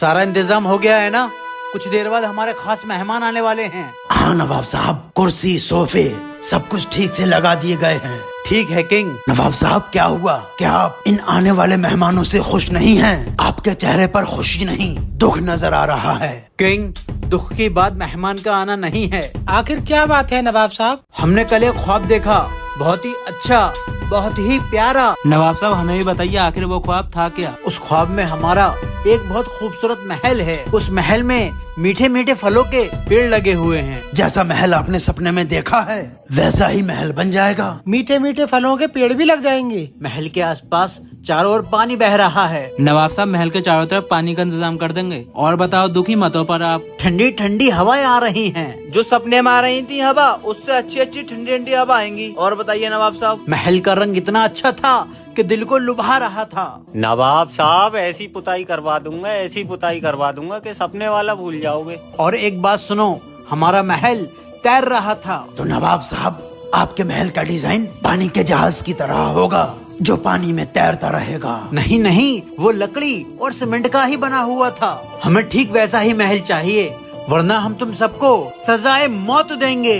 सारा इंतजाम हो गया है ना? कुछ देर बाद हमारे खास मेहमान आने वाले हैं। हाँ नवाब साहब, कुर्सी सोफे सब कुछ ठीक से लगा दिए गए हैं। ठीक है किंग। नवाब साहब क्या हुआ? क्या आप इन आने वाले मेहमानों से खुश नहीं हैं? आपके चेहरे पर खुशी नहीं, दुख नजर आ रहा है। किंग, दुख की बात मेहमान का आना नहीं है। आखिर क्या बात है नवाब साहब? हमने कल एक ख्वाब देखा, बहुत ही अच्छा, बहुत ही प्यारा। नवाब साहब हमें भी बताइए आखिर वो ख्वाब था क्या? उस ख्वाब में हमारा एक बहुत खूबसूरत महल है। उस महल में मीठे मीठे फलों के पेड़ लगे हुए हैं। जैसा महल आपने सपने में देखा है वैसा ही महल बन जाएगा। मीठे मीठे फलों के पेड़ भी लग जाएंगे। महल के आसपास चारों ओर पानी बह रहा है। नवाब साहब महल के चारों तरफ पानी का इंतजाम कर देंगे। और बताओ दुखी मत हो पर आप। ठंडी ठंडी हवाएं आ रही हैं। जो सपने में आ रही थी हवा, उससे अच्छी अच्छी ठंडी ठंडी हवा आएंगी। और बताइए नवाब साहब। महल का रंग इतना अच्छा था कि दिल को लुभा रहा था। नवाब साहब ऐसी पुताई करवा दूंगा, ऐसी पुताई करवा दूंगा कि सपने वाला भूल जाओगे। और एक बात सुनो, हमारा महल तैर रहा था। तो नवाब साहब आपके महल का डिजाइन पानी के जहाज की तरह होगा जो पानी में तैरता रहेगा। नहीं नहीं, वो लकड़ी और सीमेंट का ही बना हुआ था। हमें ठीक वैसा ही महल चाहिए, वरना हम तुम सबको सजाए मौत देंगे।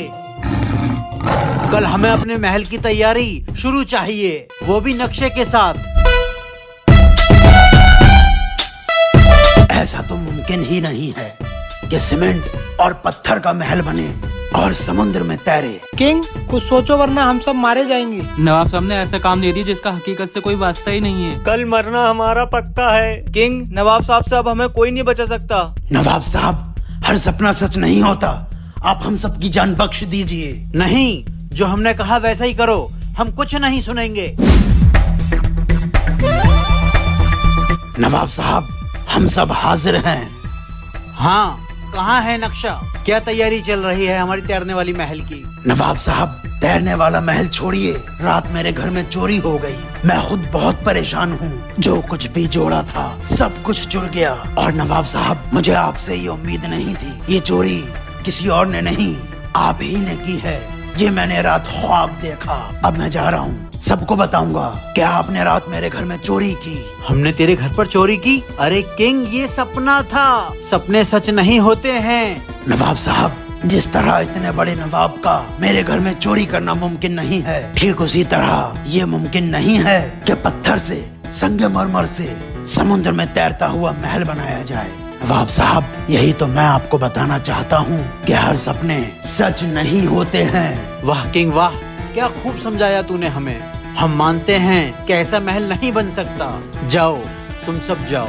कल हमें अपने महल की तैयारी शुरू चाहिए, वो भी नक्शे के साथ। ऐसा तो मुमकिन ही नहीं है कि सीमेंट और पत्थर का महल बने और समुद्र में तैरे। किंग कुछ सोचो वरना हम सब मारे जाएंगे। नवाब साहब ने ऐसा काम दे दिया जिसका हकीकत से कोई वास्ता ही नहीं है। कल मरना हमारा पक्का है। किंग, नवाब साहब से अब हमें कोई नहीं बचा सकता। नवाब साहब हर सपना सच नहीं होता, आप हम सबकी जान बख्श दीजिए। नहीं, जो हमने कहा वैसा ही करो, हम कुछ नहीं सुनेंगे। नवाब साहब हम सब हाजिर हैं। हाँ, कहाँ है नक्शा? क्या तैयारी चल रही है हमारी तैरने वाली महल की? नवाब साहब तैरने वाला महल छोड़िए, रात मेरे घर में चोरी हो गई। मैं खुद बहुत परेशान हूँ। जो कुछ भी जोड़ा था सब कुछ चुर गया। और नवाब साहब मुझे आपसे ये उम्मीद नहीं थी। ये चोरी किसी और ने नहीं, आप ही ने की है। ये मैंने रात ख्वाब देखा। अब मैं जा रहा हूँ, सबको बताऊंगा क्या आपने रात मेरे घर में चोरी की। हमने तेरे घर पर चोरी की? अरे किंग, ये सपना था। सपने सच नहीं होते हैं। नवाब साहब जिस तरह इतने बड़े नवाब का मेरे घर में चोरी करना मुमकिन नहीं है, ठीक उसी तरह ये मुमकिन नहीं है कि पत्थर से, संगमरमर से समुद्र में तैरता हुआ महल बनाया जाए। नवाब साहब यही तो मैं आपको बताना चाहता हूँ कि हर सपने सच नहीं होते हैं। वाह किंग वाह, क्या खूब समझाया तूने हमें। हम मानते हैं कि ऐसा महल नहीं बन सकता। जाओ, तुम सब जाओ।